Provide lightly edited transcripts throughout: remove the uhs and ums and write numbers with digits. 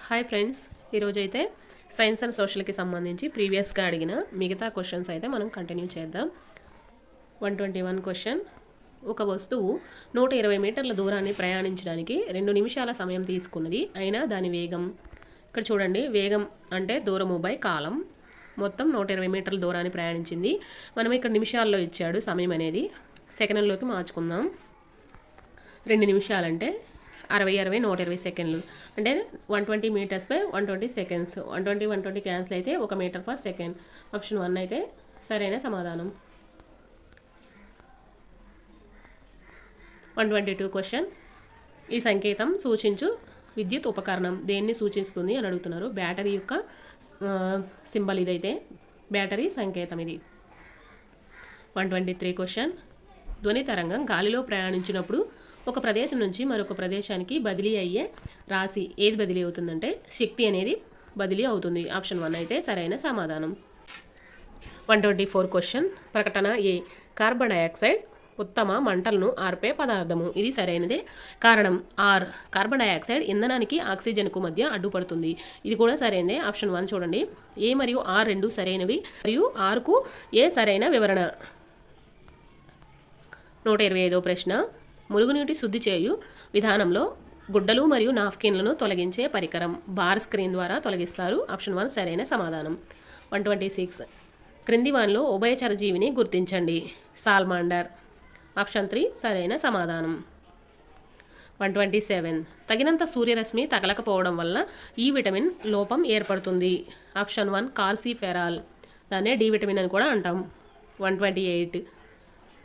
Hi friends, ఈరోజైతే science and సోషల్కి సంబంధించి ప్రీవియస్గా అడిగిన మిగతా క్వశ్చన్స్ అయితే మనం కంటిన్యూ చేద్దాం. 121 క్వశ్చన్. ఒక వస్తువు 120 మీటర్ల దూరాన్ని ప్రయాణించడానికి 2 నిమిషాల సమయం తీసుకున్నది. అయినా దాని వేగం, ఇక్కడ చూడండి, వేగం అంటే దూరము బై కాలం. మొత్తం 120 మీటర్ల దూరాన్ని ప్రయాణించింది. మనం ఇక్కడ నిమిషాల్లో ఇచ్చాడు సమయం అనేది, సెకండ్లోకి మార్చుకుందాం. 2 నిమిషాలంటే 120 సెకండ్లు అంటే 120 మీటర్స్ బై 120 సెకండ్స్. 120 క్యాన్సిల్ అయితే 1 మీటర్ పర్ సెకండ్. ఆప్షన్ 1 అయితే సరైన సమాధానం. 122 క్వశ్చన్. ఈ సంకేతం సూచించు విద్యుత్ ఉపకరణం దేన్ని సూచిస్తుంది అని అడుగుతున్నారు. బ్యాటరీ యొక్క సింబల్ ఇదైతే బ్యాటరీ సంకేతం ఇది. 123 క్వశ్చన్. ధ్వని తరంగం గాలిలో ప్రయాణించినప్పుడు ఒక ప్రదేశం నుంచి మరొక ప్రదేశానికి బదిలీ అయ్యే రాశి ఏది బదిలీ అవుతుందంటే శక్తి అనేది బదిలీ అవుతుంది. ఆప్షన్ 1 అయితే సరైన సమాధానం. 124 క్వశ్చన్. ప్రకటన ఏ. కార్బన్ డయాక్సైడ్ ఉత్తమ మంటలను ఆర్పే పదార్థము. ఇది సరైనదే. కారణం ఆర్. కార్బన్ డయాక్సైడ్ ఇంధనానికి ఆక్సిజన్కు మధ్య అడ్డుపడుతుంది. ఇది కూడా సరైనదే. ఆప్షన్ 1 చూడండి. ఏ మరియు ఆర్ రెండు సరైనవి మరియు ఆర్కు ఏ సరైన వివరణ. 125వ ప్రశ్న. మురుగునీటి శుద్ధి చేయు విధానంలో గుడ్డలు మరియు నాప్కిన్లను తొలగించే పరికరం బార్ స్క్రీన్ ద్వారా తొలగిస్తారు. ఆప్షన్ 1 సరైన సమాధానం. 126. క్రింది వానిలో ఉభయచర జీవిని గుర్తించండి. సాల్మాండర్. ఆప్షన్ 3 సరైన సమాధానం. 127. తగినంత సూర్యరశ్మి తగలకపోవడం వల్ల ఈ విటమిన్ లోపం ఏర్పడుతుంది. ఆప్షన్ 1 కార్సిఫెరాల్. దాన్నే డి విటమిన్ అని కూడా అంటాం. 128.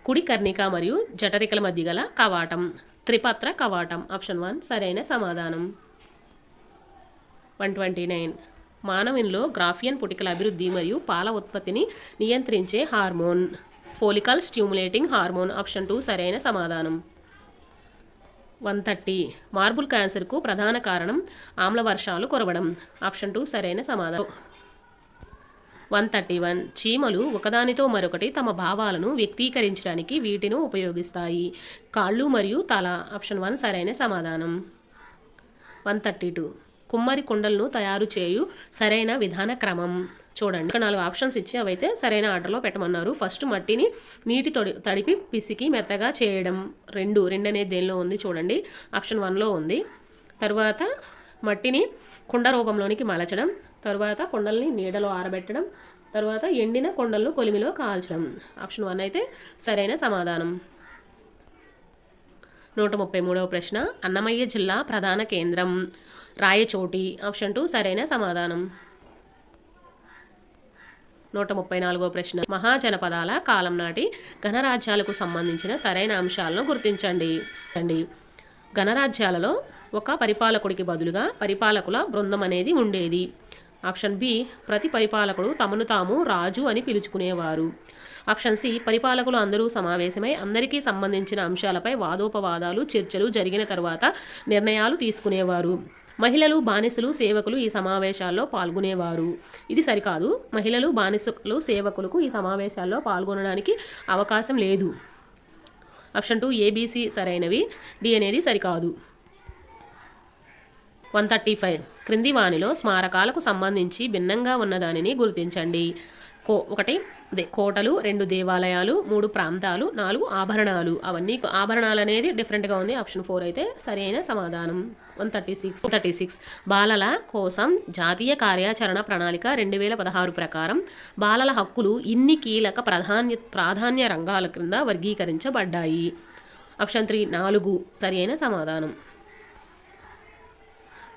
కుడి కర్ణిక మరియు జఠరికల మధ్య గల కవాటం త్రిపత్ర కవాటం. ఆప్షన్ 1 సరైన సమాధానం. 129. మానవునిలో గ్రాఫియన్ పుటికల అభివృద్ధి మరియు పాల ఉత్పత్తిని నియంత్రించే hormone follicle stimulating hormone. Option 2 సరైన సమాధానం. 130. మార్బుల్ క్యాన్సర్కు ప్రధాన కారణం ఆమ్ల వర్షాలు కురవడం. ఆప్షన్ 2 సరైన సమాధానం. 131. చీమలు ఒకదానితో మరొకటి తమ భావాలను వ్యక్తీకరించడానికి వీటిని ఉపయోగిస్తాయి. కాళ్ళు మరియు తల. ఆప్షన్ 1 సరైన సమాధానం. 132. కుమ్మరి కుండలను తయారు చేయు సరైన విధాన క్రమం. చూడండి, ఇక్కడ 4 ఆప్షన్స్ ఇచ్చి అవైతే సరైన ఆర్డర్లో పెట్టమన్నారు. ఫస్ట్ మట్టిని నీటి తడిపి పిసికి మెత్తగా చేయడం. రెండు అనేది దేనిలో ఉంది చూడండి, ఆప్షన్ 1లో ఉంది. తర్వాత మట్టిని కుండ రూపంలోనికి మలచడం. తర్వాత కుండల్ని నీడలో ఆరబెట్టడం. తర్వాత ఎండిన కుండలను కొలిమిలో కాల్చడం. ఆప్షన్ 1 అయితే సరైన సమాధానం. 133వ ప్రశ్న. అన్నమయ్య జిల్లా ప్రధాన కేంద్రం రాయచోటి. ఆప్షన్ 2 సరైన సమాధానం. 134వ ప్రశ్న. మహాజనపదాల కాలం నాటి గణరాజ్యాలకు సంబంధించిన సరైన అంశాలను గుర్తించండి. గణరాజ్యాలలో ఒక పరిపాలకుడికి బదులుగా పరిపాలకుల బృందం అనేది ఉండేది. Option B. ప్రతి పరిపాలకుడు తమను తాము రాజు అని పిలుచుకునేవారు. Option C. పరిపాలకులు అందరూ సమావేశమై అందరికీ సంబంధించిన అంశాలపై వాదోపవాదాలు చర్చలు జరిగిన తర్వాత నిర్ణయాలు తీసుకునేవారు. మహిళలు, బానిసలు, సేవకులు ఈ సమావేశాల్లో పాల్గొనేవారు. ఇది సరికాదు. మహిళలు, బానిసలు, సేవకులకు ఈ సమావేశాల్లో పాల్గొనడానికి అవకాశం లేదు. ఆప్షన్ 2 ఏబిసి సరైనవి, డి అనేది సరికాదు. 135. క్రింది వానిలో స్మారకాలకు సంబంధించి భిన్నంగా ఉన్నదానిని గుర్తించండి. 1 కోటలు, 2 దేవాలయాలు, 3 ప్రాంతాలు, 4 ఆభరణాలు. అవన్నీ ఆభరణాలు అనేది డిఫరెంట్గా ఉంది. ఆప్షన్ 4 అయితే సరైన సమాధానం. 136. బాలల కోసం జాతీయ కార్యాచరణ ప్రణాళిక 2016 ప్రకారం బాలల హక్కులు ఇన్ని కీలక ప్రాధాన్య రంగాల క్రింద వర్గీకరించబడ్డాయి. ఆప్షన్ 3 4 సరైన సమాధానం.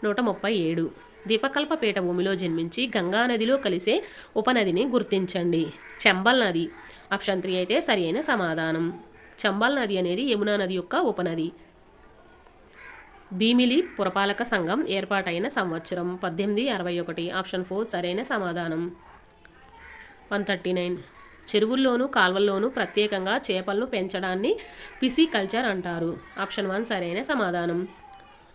137. దీపకల్ప పీఠభూమిలో జన్మించి గంగా నదిలో కలిసే ఉపనదిని గుర్తించండి. చంబల్ నది. ఆప్షన్ 3 అయితే సరైన సమాధానం. చంబల్ నది అనేది యమునా నది యొక్క ఉపనది. భీమిలి పురపాలక సంఘం ఏర్పాటైన సంవత్సరం 1861. ఆప్షన్ 4 సరైన సమాధానం. 139. చెరువుల్లోనూ కాల్వల్లోనూ ప్రత్యేకంగా చేపలను పెంచడాన్ని పిసికల్చర్ అంటారు. ఆప్షన్ 1 సరైన సమాధానం.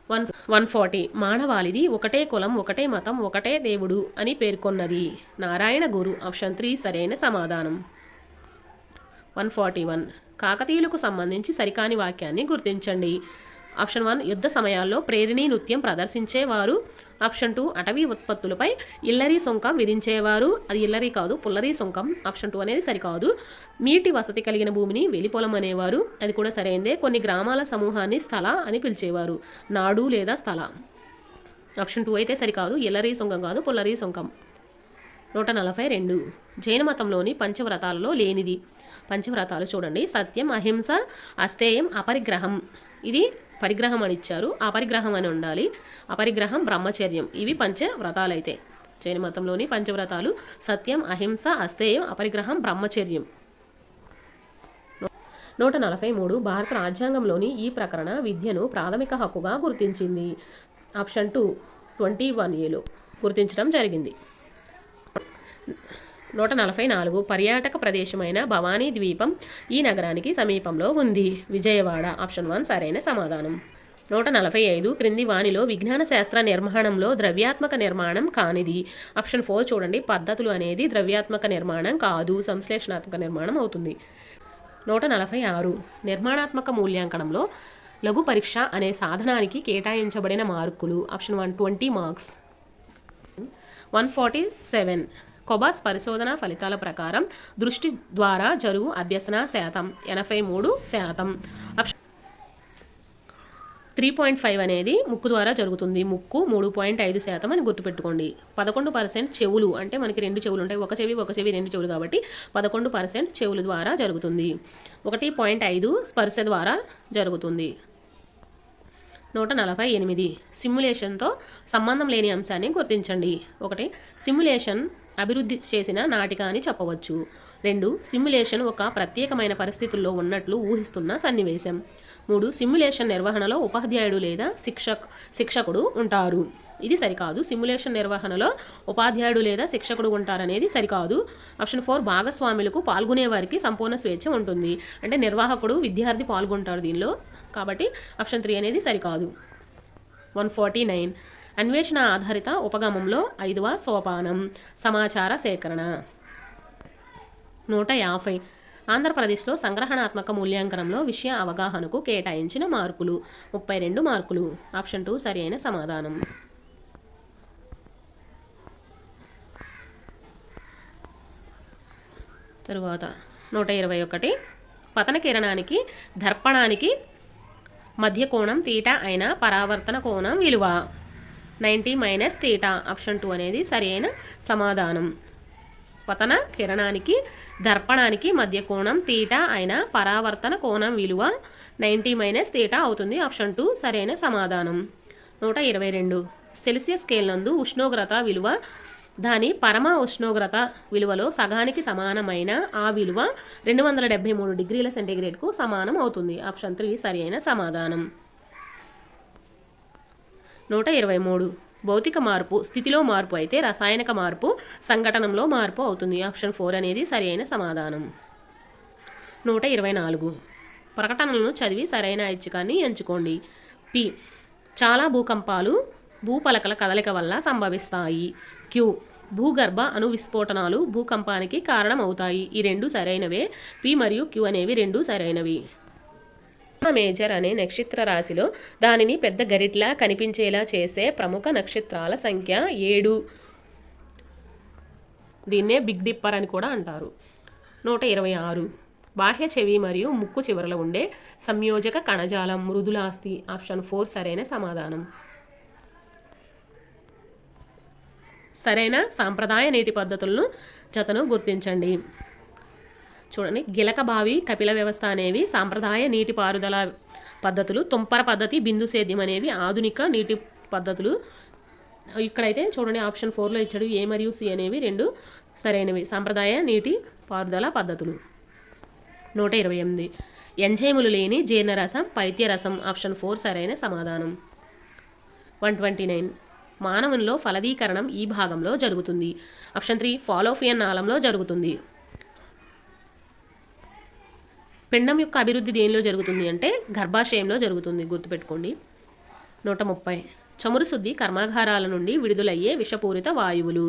140. మానవాళిది ఒకటే కులం, ఒకటే మతం, ఒకటే దేవుడు అని పేర్కొన్నది నారాయణ గురు. ఆప్షన్ 3 సరైన సమాధానం. 141. కాకతీయులకు సంబంధించి సరికాని వాక్యాన్ని గుర్తించండి. ఆప్షన్ 1 యుద్ధ సమయాల్లో ప్రేరిణీ నృత్యం ప్రదర్శించేవారు. ఆప్షన్ 2 అటవీ ఉత్పత్తులపై ఇల్లరీ సుంకం విధించేవారు. అది ఇల్లరీ కాదు, పుల్లరీ సుంకం. ఆప్షన్ 2 అనేది సరికాదు. నీటి వసతి కలిగిన భూమిని వెలిపొలం అనేవారు. అది కూడా సరైందే. కొన్ని గ్రామాల సమూహాన్ని స్థల అని పిలిచేవారు. నాడు లేదా స్థల. ఆప్షన్ 2 అయితే సరికాదు. ఇల్లరీ సుంకం కాదు, పుల్లరీ సుంకం. 142 జైన మతంలోని పంచవ్రతాలలో లేనిది. పంచవ్రతాలు చూడండి: సత్యం, అహింస, అస్తేయం, అపరిగ్రహం. ఇది పరిగ్రహం అని ఇచ్చారు, అపరిగ్రహం అని ఉండాలి. అపరిగ్రహం, బ్రహ్మచర్యం, ఇవి పంచవ్రతాలైతే. జైన మతంలోని పంచవ్రతాలు సత్యం, అహింస, అస్తేయం, అపరిగ్రహం, బ్రహ్మచర్యం. 143 భారత రాజ్యాంగంలోని ఈ ప్రకరణ విద్యను ప్రాథమిక హక్కుగా గుర్తించింది. ఆప్షన్ 2 21A గుర్తించడం జరిగింది. 144 పర్యాటక ప్రదేశమైన భవానీ ద్వీపం ఈ నగరానికి సమీపంలో ఉంది. విజయవాడ. ఆప్షన్ 1 సరైన సమాధానం. 145 క్రింది వానిలో విజ్ఞాన శాస్త్ర నిర్మాణంలో ద్రవ్యాత్మక నిర్మాణం కానిది. ఆప్షన్ 4 చూడండి: పద్ధతులు అనేది ద్రవ్యాత్మక నిర్మాణం కాదు, సంశ్లేషణాత్మక నిర్మాణం అవుతుంది. 146 నిర్మాణాత్మక మూల్యాంకనంలో లఘు పరీక్ష అనే సాధనానికి కేటాయించబడిన మార్కులు. Option 1 20 marks. 147 కొబాస్ పరిశోధన ఫలితాల ప్రకారం దృష్టి ద్వారా జరుగు అభ్యసన శాతం 83%. 3.5 అనేది ముక్కు ద్వారా జరుగుతుంది. ముక్కు 3.5% అని గుర్తుపెట్టుకోండి. 11% చెవులు, అంటే మనకి 2 చెవులు ఉంటాయి, ఒక చెవి 2 చెవులు కాబట్టి 11% చెవుల ద్వారా జరుగుతుంది. 1.5 స్పర్శ ద్వారా జరుగుతుంది. 148 సిమ్యులేషన్తో సంబంధం లేని అంశాన్ని గుర్తించండి. 1 సిమ్యులేషన్ అభివృద్ధి చేసిన నాటిక అని చెప్పవచ్చు. 2 సిమ్యులేషన్ ఒక ప్రత్యేకమైన పరిస్థితుల్లో ఉన్నట్లు ఊహిస్తున్న సన్నివేశం. 3 సిమ్యులేషన్ నిర్వహణలో ఉపాధ్యాయుడు లేదా శిక్షకుడు ఉంటారు. ఇది సరికాదు. సిమ్యులేషన్ నిర్వహణలో ఉపాధ్యాయుడు లేదా శిక్షకుడు ఉంటారనేది సరికాదు. ఆప్షన్ 4 భాగస్వాములకు పాల్గొనే వారికి సంపూర్ణ స్వేచ్ఛ ఉంటుంది. అంటే నిర్వాహకుడు, విద్యార్థి పాల్గొంటారు దీనిలో, కాబట్టి ఆప్షన్ 3 అనేది సరికాదు. 149 అన్వేషణ ఆధారిత ఉపగమంలో 5వ సోపానం సమాచార సేకరణ. 150 ఆంధ్రప్రదేశ్లో సంగ్రహణాత్మక మూల్యాంకనంలో విషయ అవగాహనకు కేటాయించిన మార్కులు 32 మార్కులు. ఆప్షన్ 2 సరైన సమాధానం. తరువాత 121 పతన కిరణానికి దర్పణానికి మధ్య కోణం తీటా అయిన పరావర్తన కోణం విలువ 90 - తీటా. ఆప్షన్ 2 అనేది సరైన సమాధానం. పతన కిరణానికి దర్పణానికి మధ్య కోణం తీటా అయిన పరావర్తన కోణం విలువ 90 - తీటా అవుతుంది. ఆప్షన్ 2 సరైన సమాధానం. 122 సెల్సియస్ స్కేల్ నందు ఉష్ణోగ్రత విలువ దాని పరమ ఉష్ణోగ్రత విలువలో సగానికి సమానమైన ఆ విలువ 273 డిగ్రీల సెంటీగ్రేడ్కు సమానం అవుతుంది. ఆప్షన్ 3 సరైన సమాధానం. 123 భౌతిక మార్పు స్థితిలో మార్పు అయితే రసాయనిక మార్పు సంఘటనలో మార్పు అవుతుంది. ఆప్షన్ 4 అనేది సరైన సమాధానం. 124 ప్రకటనలను చదివి సరైన ఐచ్ఛికాన్ని ఎంచుకోండి. పి చాలా భూకంపాలు భూపలకల కదలిక వల్ల సంభవిస్తాయి. క్యూ భూగర్భ అణు విస్ఫోటనాలు భూకంపానికి కారణమవుతాయి. ఈ 2 సరైనవే. పి మరియు క్యూ అనేవి 2 సరైనవి. మేజర్ అనే నక్షత్ర రాశిలో దానిని పెద్ద గరిట్లా కనిపించేలా చేసే ప్రముఖ నక్షత్రాల సంఖ్య 7. దీన్నే బిగ్ డిప్పర్ అని కూడా అంటారు. 126 బాహ్య చెవి మరియు ముక్కు చివరలో ఉండే సంయోజక కణజాలం మృదులాస్తి. ఆప్షన్ 4 సరైన సమాధానం. సరైన సాంప్రదాయ నీటి పద్ధతులను జతను గుర్తించండి. చూడండి: గిలక బావి, కపిల వ్యవస్థ అనేవి సాంప్రదాయ నీటిపారుదల పద్ధతులు. తుంపర పద్ధతి, బిందు సేద్యం అనేవి ఆధునిక నీటి పద్ధతులు. ఇక్కడైతే చూడండి ఆప్షన్ 4లో ఇచ్చాడు. ఏ మరియు సి అనేవి 2 సరైనవి సాంప్రదాయ నీటి పారుదల పద్ధతులు. 128 ఎంజైములు లేని జీర్ణరసం పైత్యరసం. ఆప్షన్ 4 సరైన సమాధానం. 129 మానవునిలో ఫలదీకరణం ఈ భాగంలో జరుగుతుంది. ఆప్షన్ 3 ఫాలోపియన్ నాళంలో జరుగుతుంది. పిండం యొక్క అభివృద్ధి దేనిలో జరుగుతుంది అంటే గర్భాశయంలో జరుగుతుంది. గుర్తుపెట్టుకోండి. 130 చమురు శుద్ధి కర్మాగారాల నుండి విడుదలయ్యే విషపూరిత వాయువులు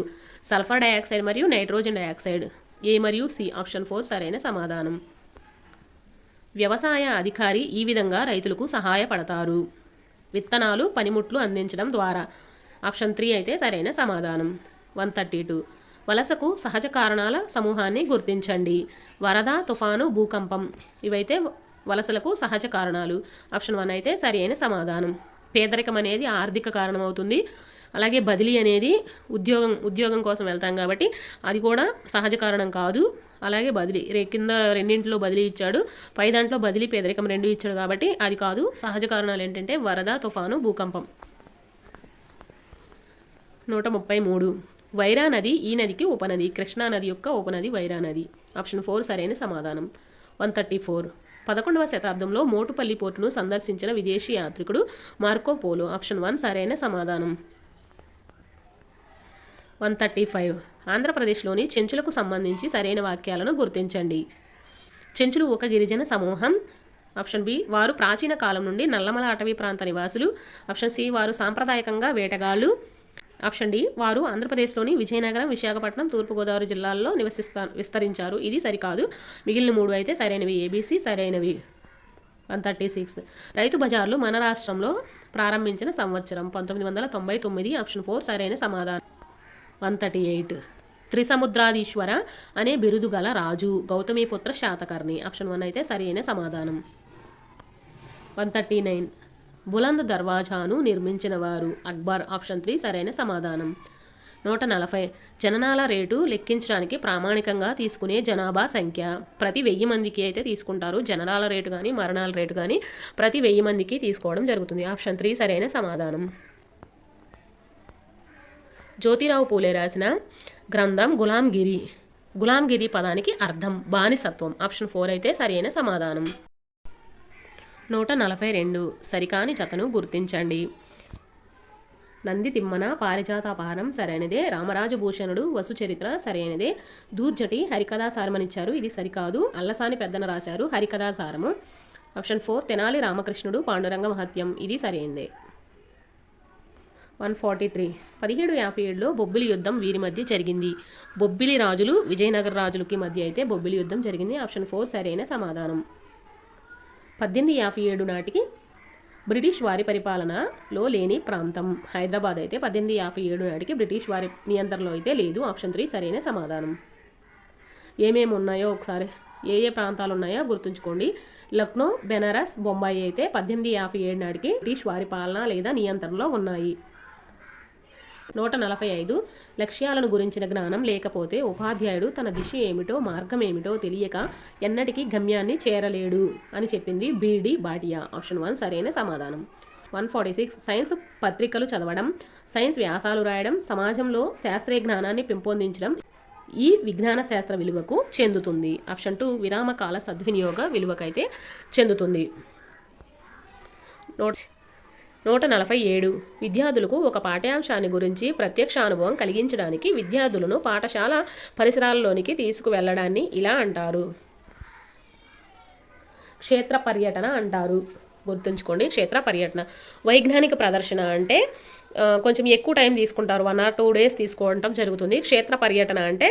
సల్ఫర్ డయాక్సైడ్ మరియు నైట్రోజన్ డయాక్సైడ్. ఏ మరియు సి. ఆప్షన్ 4 సరైన సమాధానం. వ్యవసాయ అధికారి ఈ విధంగా రైతులకు సహాయపడతారు. విత్తనాలు, పనిముట్లు అందించడం ద్వారా. ఆప్షన్ 3 అయితే సరైన సమాధానం. 132 వలసకు సహజ కారణాల సమూహాన్ని గుర్తించండి. వరద, తుఫాను, భూకంపం ఇవైతే వలసలకు సహజ కారణాలు. ఆప్షన్ 1 అయితే సరైన సమాధానం. పేదరికం అనేది ఆర్థిక కారణం అవుతుంది. అలాగే బదిలీ అనేది ఉద్యోగం కోసం వెళ్తాం కాబట్టి అది కూడా సహజ కారణం కాదు. అలాగే బదిలీ కింద రెండింటిలో బదిలీ ఇచ్చాడు, పై దాంట్లో బదిలీ, పేదరికం 2 ఇచ్చాడు కాబట్టి అది కాదు. సహజ కారణాలు ఏంటంటే వరద, తుఫాను, భూకంపం. 133 వైరా నది ఈ నదికి ఉపనది. కృష్ణా నది యొక్క ఉపనది వైరా నది. ఆప్షన్ 4 సరైన సమాధానం. 134 11వ శతాబ్దంలో మోటుపల్లి పోర్టును సందర్శించిన విదేశీ యాత్రికుడు మార్కో పోలో. ఆప్షన్ 1 సరైన సమాధానం. 135 ఆంధ్రప్రదేశ్లోని చెంచులకు సంబంధించి సరైన వాక్యాలను గుర్తించండి. చెంచులు ఒక గిరిజన సమూహం. ఆప్షన్ బి వారు ప్రాచీన కాలం నుండి నల్లమల అటవీ ప్రాంత నివాసులు. ఆప్షన్ సి వారు సాంప్రదాయకంగా వేటగాళ్ళు. ఆప్షన్ డి వారు ఆంధ్రప్రదేశ్లోని విజయనగరం, విశాఖపట్నం, తూర్పుగోదావరి జిల్లాల్లో విస్తరించారు. ఇది సరికాదు. మిగిలిన 3 అయితే సరైనవి. ఏబీసీ సరైనవి. 136 రైతు బజార్లు మన రాష్ట్రంలో ప్రారంభించిన సంవత్సరం 1999. ఆప్షన్ 4 సరైన సమాధానం. 138 త్రిసముద్రాధీశ్వర అనే బిరుదు గల రాజు గౌతమీపుత్ర శాతకర్ణి. ఆప్షన్ 1 అయితే సరైన సమాధానం. 139 బులంద్ దర్వాజాను నిర్మించిన వారు అక్బర్. ఆప్షన్ 3 సరైన సమాధానం. 140 జననాల రేటు లెక్కించడానికి ప్రామాణికంగా తీసుకునే జనాభా సంఖ్య. ప్రతి 1000 మందికి అయితే తీసుకుంటారు. జననాల రేటు కానీ మరణాల రేటు కానీ ప్రతి 1000 మందికి తీసుకోవడం జరుగుతుంది. ఆప్షన్ 3 సరైన సమాధానం. జ్యోతిరావు పూలే రాసిన గ్రంథం గులాంగిరి. గులాంగిరి పదానికి అర్థం బానిసత్వం. ఆప్షన్ 4 అయితే సరైన సమాధానం. 142 సరికాని జతను గుర్తించండి. నంది తిమ్మన పారిజాతాపహారం సరైనదే. రామరాజు భూషణుడు వసుచరిత్ర సరైనదే. దూర్జటి హరికథా సారమనిచ్చారు. ఇది సరికాదు. అల్లసాని పెద్దన రాశారు హరికథా సారము. ఆప్షన్ 4 తెనాలి రామకృష్ణుడు పాండురంగ మహత్యం. ఇది సరైనదే. 143 1757లో బొబ్బిలి యుద్ధం వీరి మధ్య జరిగింది. బొబ్బిలి రాజులు విజయనగర రాజులకి మధ్య అయితే బొబ్బిలి యుద్ధం జరిగింది. ఆప్షన్ 4 సరైన సమాధానం. 1857 నాటికి బ్రిటిష్ వారి పరిపాలనలో లేని ప్రాంతం హైదరాబాద్ అయితే 1857 నాటికి బ్రిటిష్ వారి నియంత్రణలో అయితే లేదు. ఆప్షన్ 3 సరైన సమాధానం. ఏమేమి ఉన్నాయో ఒకసారి ఏ ప్రాంతాలు ఉన్నాయో గుర్తుంచుకోండి. లక్నో, బెనారస్, బొంబాయి అయితే 1857 నాటికి బ్రిటిష్ వారి పాలన లేదా నియంత్రణలో ఉన్నాయి. 145 లక్ష్యాలను గురించిన జ్ఞానం లేకపోతే ఉపాధ్యాయుడు తన దిశ ఏమిటో మార్గం ఏమిటో తెలియక ఎన్నటికీ గమ్యాన్ని చేరలేడు అని చెప్పింది బీడి భాటియా. ఆప్షన్ 1 సరైన సమాధానం. 146 సైన్స్ పత్రికలు చదవడం, సైన్స్ వ్యాసాలు రాయడం, సమాజంలో శాస్త్రీయ జ్ఞానాన్ని పెంపొందించడం ఈ విజ్ఞాన శాస్త్ర విలువకు చెందుతుంది. ఆప్షన్ 2 విరామకాల సద్వినియోగ విలువకైతే చెందుతుంది. 147 విద్యార్థులకు ఒక పాఠ్యాంశాన్ని గురించి ప్రత్యక్ష అనుభవం కలిగించడానికి విద్యార్థులను పాఠశాల పరిసరాల్లోనికి తీసుకువెళ్ళడాన్ని ఇలా అంటారు. క్షేత్ర పర్యటన అంటారు. గుర్తుంచుకోండి, క్షేత్ర పర్యటన. వైజ్ఞానిక ప్రదర్శన అంటే కొంచెం ఎక్కువ టైం తీసుకుంటారు, 1 or 2 days తీసుకోవడం జరుగుతుంది. క్షేత్ర పర్యటన అంటే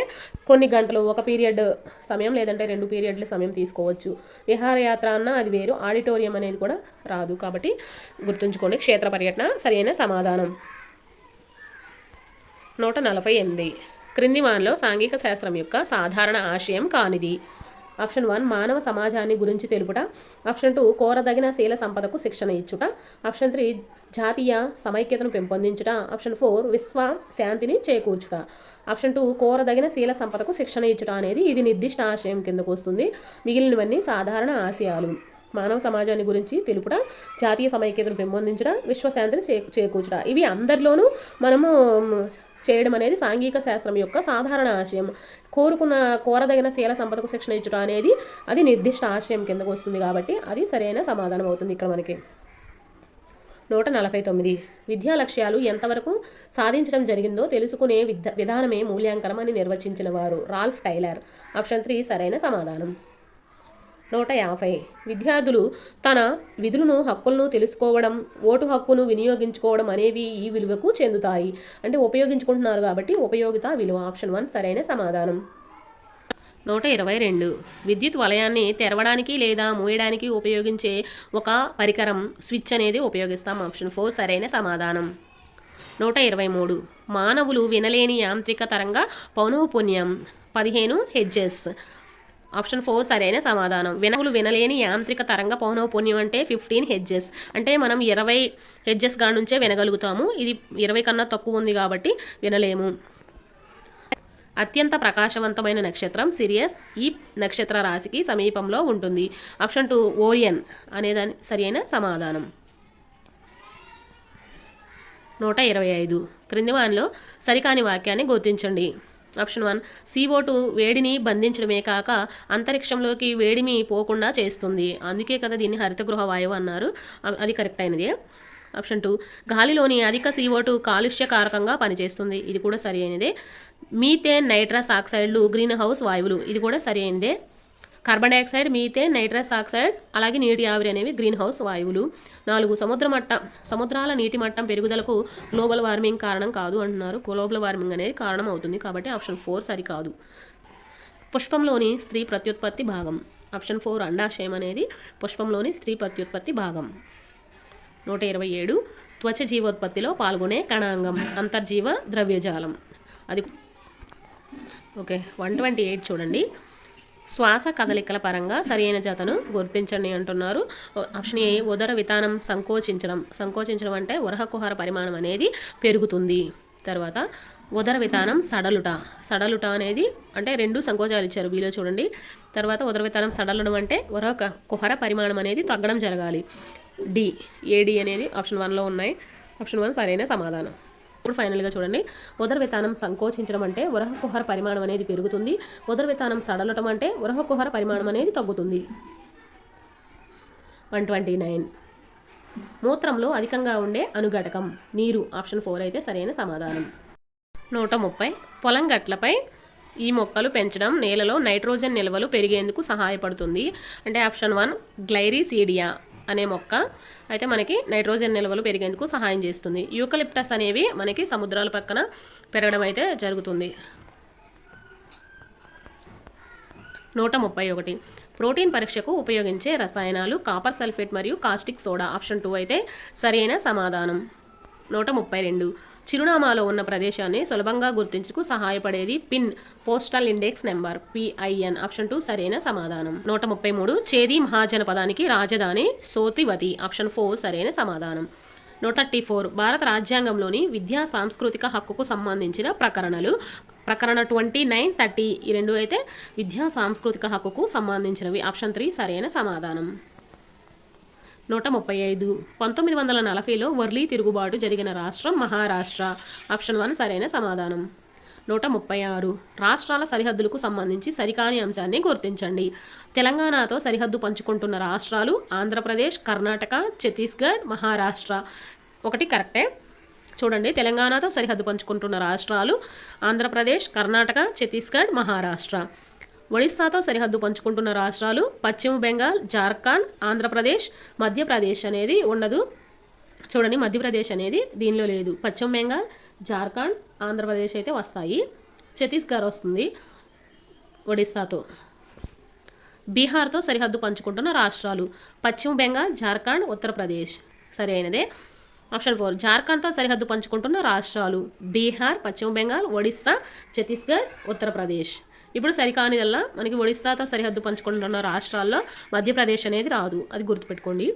కొన్ని గంటలు, ఒక పీరియడ్ సమయం లేదంటే 2 పీరియడ్ల సమయం తీసుకోవచ్చు. విహారయాత్ర అన్న అది వేరు, ఆడిటోరియం అనేది కూడా రాదు. కాబట్టి గుర్తుంచుకోండి, క్షేత్ర పర్యటన సరైన సమాధానం. 148 క్రింది వానిలో సాంఘిక శాస్త్రం యొక్క సాధారణ ఆశయం కానిది. ఆప్షన్ 1 మానవ సమాజాన్ని గురించి తెలుపుట. ఆప్షన్ 2 కోరదగిన శీల సంపదకు శిక్షణ ఇచ్చుట. ఆప్షన్ 3 జాతీయ సమైక్యతను పెంపొందించుట. ఆప్షన్ 4 విశ్వ శాంతిని చేకూర్చుట. ఆప్షన్ 2 కోరదగిన శీల సంపదకు శిక్షణ ఇచ్చుట అనేది ఇది నిర్దిష్ట ఆశయం కిందకు వస్తుంది. మిగిలినవన్నీ సాధారణ ఆశయాలు. మానవ సమాజాన్ని గురించి తెలుపుట, జాతీయ సమైక్యతను పెంపొందించడం, విశ్వశాంతిని చేకూర్చుట. ఇవి అందరిలోనూ మనము చేయడం అనేది సాంఘిక శాస్త్రం యొక్క సాధారణ ఆశయం. కోరదగిన శీల సంపదకు శిక్షణ ఇచ్చుట అనేది అది నిర్దిష్ట ఆశయం కిందకు వస్తుంది కాబట్టి అది సరైన సమాధానం అవుతుంది ఇక్కడ మనకి. 149 విద్యా లక్ష్యాలు ఎంతవరకు సాధించడం జరిగిందో తెలుసుకునే విధానమే మూల్యాంకనం అని నిర్వచించిన వారు రాల్ఫ్ టైలర్. ఆప్షన్ 3 సరైన సమాధానం. 150 విద్యార్థులు తన విధులను, హక్కులను తెలుసుకోవడం, ఓటు హక్కును వినియోగించుకోవడం అనేవి ఈ విలువకు చెందుతాయి. అంటే ఉపయోగించుకుంటున్నారు కాబట్టి ఉపయోగిత విలువ. ఆప్షన్ 1 సరైన సమాధానం. 122. విద్యుత్ వలయాన్ని తెరవడానికి లేదా మూయడానికి ఉపయోగించే ఒక పరికరం స్విచ్ అనేది ఉపయోగిస్తాం. ఆప్షన్ 4 సరైన సమాధానం. 123. మానవులు వినలేని యాంత్రిక తరంగ పౌనఃపున్యం 15 హెర్ట్జ్. ఆప్షన్ 4 సరైన సమాధానం. వినలేని యాంత్రిక తరంగ పౌనఃపున్యం అంటే 15 హెర్ట్జ్. అంటే మనం 20 హెర్ట్జ్ గా నుంచే వినగలుగుతాము. ఇది 20 కన్నా తక్కువ ఉంది కాబట్టి వినలేము. అత్యంత ప్రకాశవంతమైన నక్షత్రం సిరియస్ ఈ నక్షత్ర రాశికి సమీపంలో ఉంటుంది. ఆప్షన్ 2 ఓరియన్ అనేదాని సరైన సమాధానం. 125. క్రింది వానిలో సరికాని వాక్యాన్ని గుర్తించండి. ఆప్షన్ 1 CO2 వేడిని బంధించడమే కాక అంతరిక్షంలోకి వేడిమి పోకుండా చేస్తుంది. అందుకే కదా దీన్ని హరితగృహ వాయువు అన్నారు. అది కరెక్ట్ అయినది. ఆప్షన్ 2 గాలిలోని అధిక CO2 కాలుష్య కారకంగా పనిచేస్తుంది. ఇది కూడా సరి అయినదే. మీథేన్ నైట్రస్ ఆక్సైడ్లు గ్రీన్ హౌస్ వాయువులు. ఇది కూడా సరి అయినదే. Carbon dioxide, methane, nitrous oxide అలాగే నీటి ఆవిరి అనేవి గ్రీన్ హౌస్ వాయువులు. 4 సముద్రాల నీటి మట్టం పెరుగుదలకు గ్లోబల్ వార్మింగ్ కారణం కాదు అంటున్నారు. గ్లోబల్ వార్మింగ్ అనేది కారణం అవుతుంది కాబట్టి ఆప్షన్ 4 సరికాదు. పుష్పంలోని స్త్రీ ప్రత్యుత్పత్తి భాగం. ఆప్షన్ 4 అండాశయం అనేది పుష్పంలోని స్త్రీ ప్రత్యుత్పత్తి భాగం. 127. త్వచ జీవోత్పత్తిలో పాల్గొనే కణాంగం అంతర్జీవ ద్రవ్యజాలం. అది ఓకే. 128 చూడండి. శ్వాస కదలికల పరంగా సరైన జతను గుర్తించండి అంటున్నారు. ఆప్షన్ ఏ ఉదర వితానం సంకోచించడం అంటే వరహకుహర పరిమాణం అనేది పెరుగుతుంది. తర్వాత ఉదర వితానం సడలుట అనేది అంటే 2 సంకోచాలు ఇచ్చారు బీలో చూడండి. తర్వాత ఉదర వితానం సడలడం అంటే వరహకుహర పరిమాణం అనేది తగ్గడం జరగాలి. ఏడి అనేది ఆప్షన్ 1లో ఉన్నాయి. ఆప్షన్ 1 సరైన సమాధానం. ఇప్పుడు ఫైనల్గా చూడండి. ఉదర వితానం సంకోచించడం అంటే వరహకుహర పరిమాణం అనేది పెరుగుతుంది. ఉదర వితానం సడలటం అంటే వరహకుహర పరిమాణం అనేది తగ్గుతుంది. 129. మూత్రంలో అధికంగా ఉండే అణుఘటకం నీరు. ఆప్షన్ 4 అయితే సరైన సమాధానం. 130. పొలం గట్లపై ఈ మొక్కలు పెంచడం నేలలో నైట్రోజన్ నిల్వలు పెరిగేందుకు సహాయపడుతుంది. అంటే ఆప్షన్ 1 గ్లైరీసీడియా అనే మొక్క అయితే మనకి నైట్రోజన్ నిల్వలు పెరిగేందుకు సహాయం చేస్తుంది. యూకలిప్టస్ అనేవి మనకి సముద్రాల పక్కన పెరగడం అయితే జరుగుతుంది. 131. ప్రోటీన్ పరీక్షకు ఉపయోగించే రసాయనాలు కాపర్ సల్ఫేట్ మరియు కాస్టిక్ సోడా. ఆప్షన్ 2 అయితే సరైన సమాధానం. 132. చిరునామాలో ఉన్న ప్రదేశాన్ని సులభంగా గుర్తించుకు సహాయపడేది pin postal index number PIN. Option 2 సరైన సమాధానం. 133. చేది మహాజనపదానికి రాజధాని సోతివతి. ఆప్షన్ 4 సరైన సమాధానం. 134. భారత రాజ్యాంగంలోని విద్యా సాంస్కృతిక హక్కుకు సంబంధించిన ప్రకరణలు. ప్రకరణ 29, 30 ఈ 2 అయితే విద్యా సాంస్కృతిక హక్కుకు సంబంధించినవి. ఆప్షన్ 3 సరైన సమాధానం. 135. 1940లో వర్లీ తిరుగుబాటు జరిగిన రాష్ట్రం మహారాష్ట్ర. ఆప్షన్ 1 సరైన సమాధానం. 136. రాష్ట్రాల సరిహద్దులకు సంబంధించి సరికాని అంశాన్ని గుర్తించండి. తెలంగాణతో సరిహద్దు పంచుకుంటున్న రాష్ట్రాలు ఆంధ్రప్రదేశ్, కర్ణాటక, ఛత్తీస్గఢ్, మహారాష్ట్ర. ఒకటి కరెక్టే. చూడండి, తెలంగాణతో సరిహద్దు పంచుకుంటున్న రాష్ట్రాలు ఆంధ్రప్రదేశ్, కర్ణాటక, ఛత్తీస్గఢ్, మహారాష్ట్ర. ఒడిస్సాతో సరిహద్దు పంచుకుంటున్న రాష్ట్రాలు పశ్చిమ బెంగాల్, జార్ఖండ్, ఆంధ్రప్రదేశ్, మధ్యప్రదేశ్ అనేది ఉండదు. చూడండి, మధ్యప్రదేశ్ అనేది దీనిలో లేదు. పశ్చిమ బెంగాల్, జార్ఖండ్, ఆంధ్రప్రదేశ్ అయితే వస్తాయి. ఛత్తీస్గఢ్ వస్తుంది ఒడిస్సాతో. బీహార్తో సరిహద్దు పంచుకుంటున్న రాష్ట్రాలు పశ్చిమ బెంగాల్, జార్ఖండ్, ఉత్తరప్రదేశ్. సరైనదే. ఆప్షన్ 4. జార్ఖండ్తో సరిహద్దు పంచుకుంటున్న రాష్ట్రాలు బీహార్, పశ్చిమ బెంగాల్, ఒడిస్సా, ఛత్తీస్గఢ్, ఉత్తరప్రదేశ్. ఇప్పుడు సరికానిదల్లా మనకి ఒడిస్సాతో సరిహద్దు పంచుకుంటున్న రాష్ట్రాల్లో మధ్యప్రదేశ్ అనేది రాదు. అది గుర్తుపెట్టుకోండి.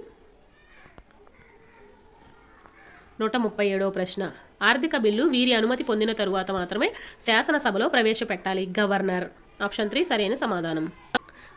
137వ ప్రశ్న. ఆర్థిక బిల్లు వీరి అనుమతి పొందిన తరువాత మాత్రమే శాసనసభలో ప్రవేశపెట్టాలి. గవర్నర్. ఆప్షన్ 3 సరైన సమాధానం.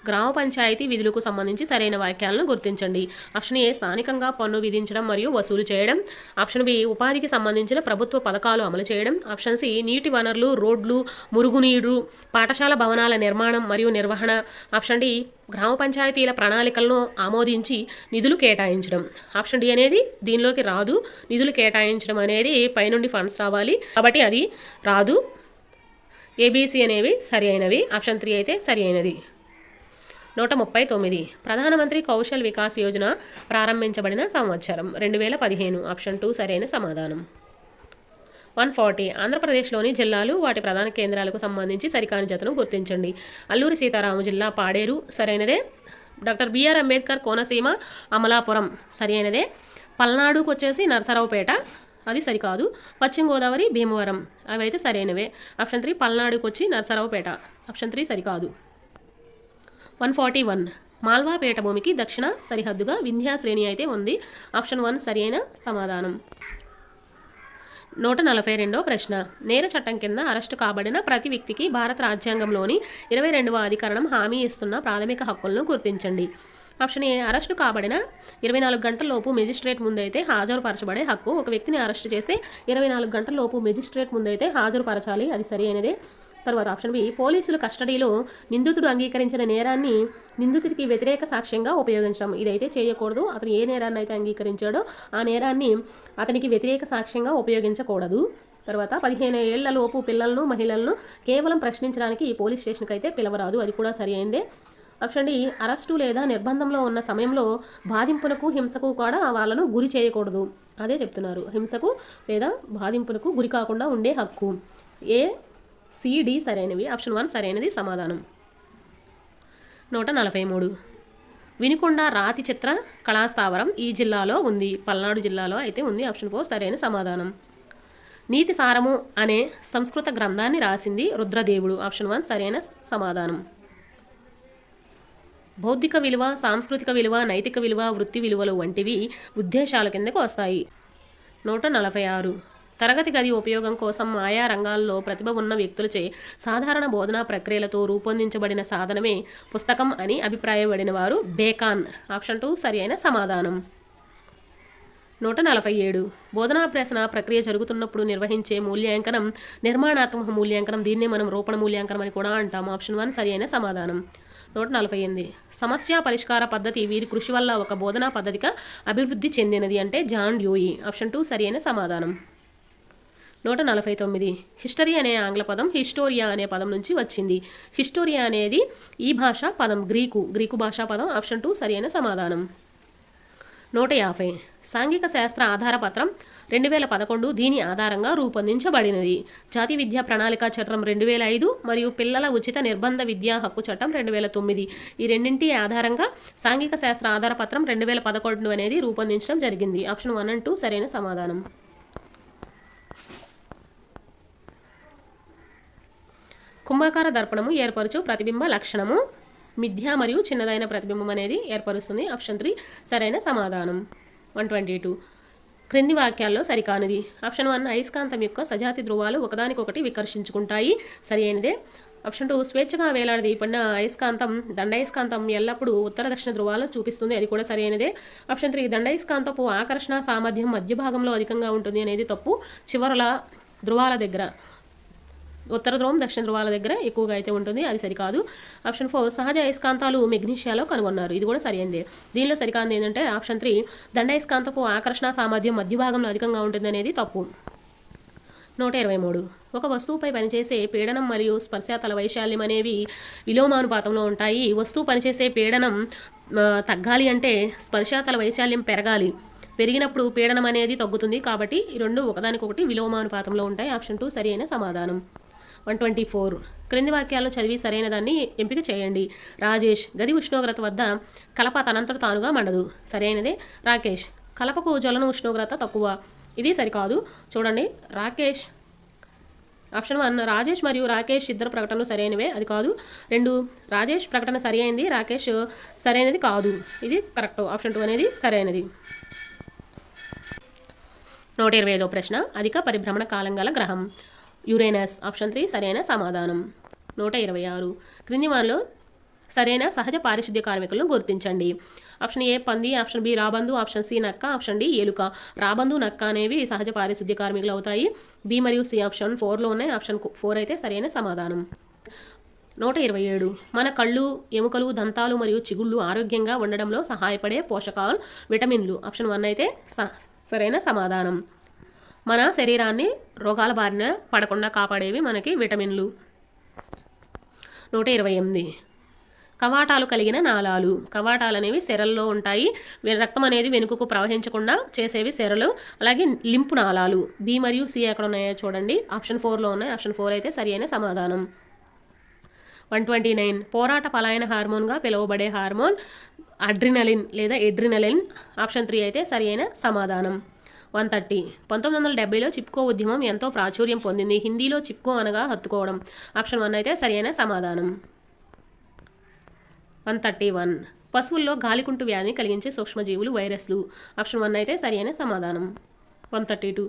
గ్రామ పంచాయతీ విధులకు సంబంధించి సరైన వాక్యాలను గుర్తించండి. ఆప్షన్ ఏ స్థానికంగా పన్ను విధించడం మరియు వసూలు చేయడం. ఆప్షన్ బి ఉపాధికి సంబంధించిన ప్రభుత్వ పథకాలు అమలు చేయడం. ఆప్షన్ సి నీటి వనరులు, రోడ్లు, మురుగునీరు, పాఠశాల భవనాల నిర్మాణం మరియు నిర్వహణ. ఆప్షన్ డి గ్రామ పంచాయతీల ప్రణాళికలను ఆమోదించి నిధులు కేటాయించడం. ఆప్షన్ డి అనేది దీనిలోకి రాదు. నిధులు కేటాయించడం అనేది పైనుండి ఫండ్స్ రావాలి కాబట్టి అది రాదు. ABC అనేవి సరి అయినవి. ఆప్షన్ 3 అయితే సరి అయినది. 139. ప్రధానమంత్రి కౌశల్ వికాస్ యోజన ప్రారంభించబడిన సంవత్సరం 2015. ఆప్షన్ 2 సరైన సమాధానం. 140 ఆంధ్రప్రదేశ్లోని జిల్లాలు వాటి ప్రధాన కేంద్రాలకు సంబంధించి సరికాని జతను గుర్తించండి. అల్లూరి సీతారామ జిల్లా పాడేరు సరైనదే. డాక్టర్ బిఆర్ అంబేద్కర్ కోనసీమ అమలాపురం సరైనదే. పల్నాడుకు వచ్చేసి నరసరావుపేట, అది సరికాదు. పశ్చిమ గోదావరి భీమవరం, అవి అయితే సరైనవే. ఆప్షన్ 3 పల్నాడుకు వచ్చి నరసరావుపేట, ఆప్షన్ 3 సరికాదు. 141 మాల్వా పీఠభూమికి దక్షిణ సరిహద్దుగా వింధ్యా శ్రేణి అయితే ఉంది. ఆప్షన్ 1 సరైన సమాధానం. 142వ ప్రశ్న. నేర చట్టం కింద అరెస్టు కాబడిన ప్రతి వ్యక్తికి భారత రాజ్యాంగంలోని 22వ అధికరణం హామీ ఇస్తున్న ప్రాథమిక హక్కులను గుర్తించండి. ఆప్షన్ ఏ అరెస్టు కాబడిన 24 గంటలలోపు మెజిస్ట్రేట్ ముందైతే హాజరుపరచబడే హక్కు. ఒక వ్యక్తిని అరెస్టు చేస్తే 24 గంటలలోపు మెజిస్ట్రేట్ ముందైతే హాజరుపరచాలి, అది సరి అయినదే. తర్వాత ఆప్షన్ బి పోలీసులు కస్టడీలో నిందితుడు అంగీకరించిన నేరాన్ని నిందితుడికి వ్యతిరేక సాక్ష్యంగా ఉపయోగించడం. ఇదైతే చేయకూడదు. అతను ఏ నేరాన్ని అయితే అంగీకరించాడో ఆ నేరాన్ని అతనికి వ్యతిరేక సాక్ష్యంగా ఉపయోగించకూడదు. తర్వాత 15 ఏళ్లలోపు పిల్లలను మహిళలను కేవలం ప్రశ్నించడానికి ఈ పోలీస్ స్టేషన్కి అయితే పిలవరాదు, అది కూడా సరి అయిందే. ఆప్షన్ డి అరెస్టు లేదా నిర్బంధంలో ఉన్న సమయంలో బాధింపునకు హింసకు కూడా వాళ్ళను గురి చేయకూడదు, అదే చెప్తున్నారు. హింసకు లేదా బాధింపునకు గురి కాకుండా ఉండే హక్కు. ఏ సిడి సరైనవి, ఆప్షన్ 1 సరైనది సమాధానం. 143 వినుకొండ రాతి చిత్ర కళాస్థావరం ఈ జిల్లాలో ఉంది, పల్నాడు జిల్లాలో అయితే ఉంది, ఆప్షన్ 4 సరైన సమాధానం. నీతి సారము అనే సంస్కృత గ్రంథాన్ని రాసింది రుద్రదేవుడు, ఆప్షన్ 1 సరైన సమాధానం. బౌద్ధిక విలువ, సాంస్కృతిక విలువ, నైతిక విలువ, వృత్తి విలువలు వంటివి ఉద్దేశాల కిందకు వస్తాయి. 146 తరగతి గది ఉపయోగం కోసం ఆయా రంగాల్లో ప్రతిభ ఉన్న వ్యక్తులచే సాధారణ బోధనా ప్రక్రియలతో రూపొందించబడిన సాధనమే పుస్తకం అని అభిప్రాయపడిన వారు బేకాన్, ఆప్షన్ 2 సరి అయిన సమాధానం. 147 బోధనాభ్యసన ప్రక్రియ జరుగుతున్నప్పుడు నిర్వహించే మూల్యాంకనం నిర్మాణాత్మక మూల్యాంకనం, దీన్నే మనం రూపణ మూల్యాంకనం అని కూడా అంటాము, ఆప్షన్ 1 సరి అయిన సమాధానం. 148 సమస్య పరిష్కార పద్ధతి వీరి కృషి వల్ల ఒక బోధనా పద్ధతిగా అభివృద్ధి చెందినది అంటే జాన్ డ్యూయి, ఆప్షన్ 2 సరి అయిన సమాధానం. 149 హిస్టరీ అనే ఆంగ్ల పదం హిస్టోరియా అనే పదం నుంచి వచ్చింది. హిస్టోరియా అనేది ఈ భాషా పదం, గ్రీకు భాషా పదం, ఆప్షన్ 2 సరి అయిన సమాధానం. 150 సాంఘిక శాస్త్ర ఆధారపత్రం 2011 దీని ఆధారంగా రూపొందించబడినది. జాతీయ విద్యా ప్రణాళిక చట్టం 2005 మరియు పిల్లల ఉచిత నిర్బంధ విద్యా హక్కు చట్టం 2009, ఈ రెండింటి ఆధారంగా సాంఘిక శాస్త్ర ఆధారపత్రం 2011 అనేది రూపొందించడం జరిగింది, ఆప్షన్ 1 and 2 సరైన సమాధానం. కుంభాకార దర్పణము ఏర్పరచు ప్రతిబింబ లక్షణము మిథ్య మరియు చిన్నదైన ప్రతిబింబం అనేది ఏర్పరుస్తుంది, ఆప్షన్ 3 సరైన సమాధానం. 122 క్రింది వాక్యాల్లో సరికానిది. ఆప్షన్ 1 అయస్కాంతం యొక్క సజాతి ధ్రువాలు ఒకదానికొకటి వికర్షించుకుంటాయి, సరి అయినదే. ఆప్షన్ 2 స్వేచ్ఛగా వేలాడదీయబడిన అయస్కాంతం దండయస్కాంతం ఎల్లప్పుడూ ఉత్తర దక్షిణ ధ్రువాలను చూపిస్తుంది, అది కూడా సరి అయినదే. ఆప్షన్ 3 దండయస్కాంతపు ఆకర్షణ సామర్థ్యం మధ్య భాగంలో అధికంగా ఉంటుంది అనేది తప్పు, చివరల ధ్రువాల దగ్గర ఉత్తర ధ్రువం దక్షిణ ధ్రువాల దగ్గర ఎక్కువగా అయితే ఉంటుంది, అది సరికాదు. ఆప్షన్ 4 సహజ అయస్కాంతాలు మెగ్నీషియాలో కనుగొన్నారు, ఇది కూడా సరైనదే. దీనిలో సరికాంది ఏంటంటే ఆప్షన్ 3 దండయస్కాంతపు ఆకర్షణ సామర్థ్యం మధ్య భాగంలో అధికంగా ఉంటుంది అనేది తప్పు. 123 ఒక వస్తువుపై పనిచేసే పీడనం మరియు స్పర్శాతల వైశాల్యం అనేవి విలోమానుపాతంలో ఉంటాయి. వస్తువు పనిచేసే పీడనం తగ్గాలి అంటే స్పర్శాతల వైశాల్యం పెరగాలి, పెరిగినప్పుడు పీడనం అనేది తగ్గుతుంది, కాబట్టి ఈ రెండు ఒకదానికొకటి విలోమానుపాతంలో ఉంటాయి, ఆప్షన్ 2 సరి అయిన సమాధానం. 124 క్రింది వాక్యాలను చదివి సరైన దాన్ని ఎంపిక చేయండి. రాజేష్ గది ఉష్ణోగ్రత వద్ద కలప తనంతట తానుగా మండదు, సరైనదే. రాకేష్ కలపకు జ్వలన ఉష్ణోగ్రత తక్కువ, ఇది సరికాదు. చూడండి రాకేష్, ఆప్షన్ 1 రాజేష్ మరియు రాకేష్ ఇద్దరు ప్రకటనలు సరైనవే, అది కాదు. 2 రాజేష్ ప్రకటన సరి అయింది, రాకేష్ సరైనది కాదు, ఇది కరెక్ట్, ఆప్షన్ 2 అనేది సరైనది. 125వ ప్రశ్న అధిక పరిభ్రమణ కాలం గల గ్రహం యురేనస్, ఆప్షన్ 3 సరైన సమాధానం. 126 క్రింది వారిలో సరైన సహజ పారిశుద్ధ్య కార్మికులను గుర్తించండి. ఆప్షన్ ఏ పంది, ఆప్షన్ బి రాబందు, ఆప్షన్ సి నక్క, ఆప్షన్ డి ఎలుక. రాబందు నక్క అనేవి సహజ పారిశుద్ధ్య కార్మికులు అవుతాయి. బి మరియు సి ఆప్షన్ 4లో ఉన్నాయి, ఆప్షన్ 4 అయితే సరైన సమాధానం. 127 మన కళ్ళు, ఎముకలు, దంతాలు మరియు చిగుళ్ళు ఆరోగ్యంగా ఉండడంలో సహాయపడే పోషకాలు విటమిన్లు, ఆప్షన్ 1 అయితే సరైన సమాధానం. మన శరీరాన్ని రోగాల బారిన పడకుండా కాపాడేవి మనకి విటమిన్లు. 128 కవాటాలు కలిగిన నాళాలు. కవాటాలు అనేవి సెరల్లో ఉంటాయి. రక్తం అనేది వెనుకకు ప్రవహించకుండా చేసేవి సెరలు. అలాగే లింపు నాళాలు. బి మరియు సి ఎక్కడ ఉన్నాయో చూడండి. ఆప్షన్ 4లో ఉన్నాయి. ఆప్షన్ 4 అయితే సరి అయిన సమాధానం. 129 పోరాట పలాయన హార్మోన్గా పిలువబడే హార్మోన్ అడ్రినలిన్ లేదా ఎడ్రినలిన్. ఆప్షన్ 3 అయితే సరి అయిన సమాధానం. 130 1970లో చిప్కో ఉద్యమం ఎంతో ప్రాచుర్యం పొందింది. హిందీలో చిప్కో అనగా హత్తుకోవడం. ఆప్షన్ 1 అయితే సరి అయిన సమాధానం. 131 పశువుల్లో గాలికుంటు వ్యాధిని కలిగించే సూక్ష్మజీవులు వైరస్లు. ఆప్షన్ 1 అయితే సరి అయిన సమాధానం. 132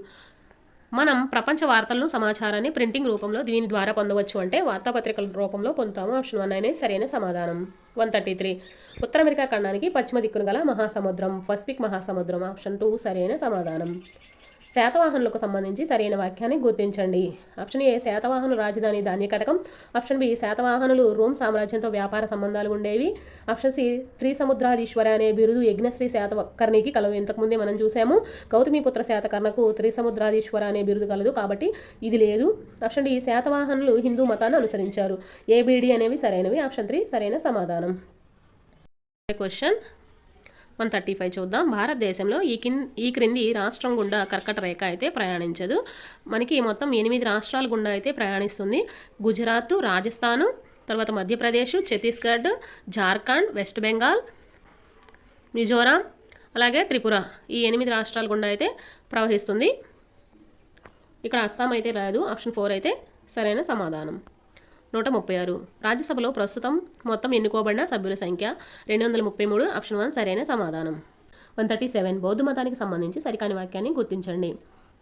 మనం ప్రపంచ వార్తలను సమాచారాన్ని ప్రింటింగ్ రూపంలో దీని ద్వారా పొందవచ్చు అంటే వార్తాపత్రికల రూపంలో పొందుతాము. ఆప్షన్ 1 అనేది సరైన సమాధానం. 133 ఉత్తర అమెరికా ఖండానికి పశ్చిమ దిక్కున గల మహాసముద్రం పసిఫిక్ మహాసముద్రం. ఆప్షన్ 2 సరైన సమాధానం. శాతవాహనులకు సంబంధించి సరైన వాక్యాన్ని గుర్తించండి. ఆప్షన్ ఏ శాతవాహనుల రాజధాని ధాన్యకటకం. ఆప్షన్ బి శాతవాహనులు రోమ్ సామ్రాజ్యంతో వ్యాపార సంబంధాలు ఉండేవి. ఆప్షన్ సి త్రిసముద్రాధీశ్వర అనే బిరుదు యజ్ఞశ్రీ శాతకర్ణికి కలదు. ఇంతకుముందే మనం చూసాము గౌతమిపుత్ర శాతకర్ణకు త్రిసముద్రాధీశ్వర అనే బిరుదు కలదు, కాబట్టి ఇది లేదు. ఆప్షన్ డి శాతవాహనులు హిందూ మతాన్ని అనుసరించారు. ఏబిడి అనేవి సరైనవి. ఆప్షన్ 3 సరైన సమాధానం. క్వశ్చన్ 135 చూద్దాం. భారతదేశంలో ఈ క్రింది రాష్ట్రం గుండా కర్కట రేఖ అయితే ప్రయాణించదు. మనకి మొత్తం 8 రాష్ట్రాల గుండా అయితే ప్రయాణిస్తుంది. గుజరాత్, రాజస్థాన్, తర్వాత మధ్యప్రదేశ్, ఛత్తీస్గఢ్, జార్ఖండ్, వెస్ట్ బెంగాల్, మిజోరాం, అలాగే త్రిపుర. ఈ 8 రాష్ట్రాల గుండా అయితే ప్రవహిస్తుంది. ఇక్కడ అస్సాం అయితే లేదు. ఆప్షన్ 4 అయితే సరైన సమాధానం. 136 రాజ్యసభలో ప్రస్తుతం మొత్తం ఎన్నుకోబడిన సభ్యుల సంఖ్య 233. ఆప్షన్ 1 సరైన సమాధానం. 137 బౌద్ధ మతానికి సంబంధించి సరికాని వాక్యాన్ని గుర్తించండి.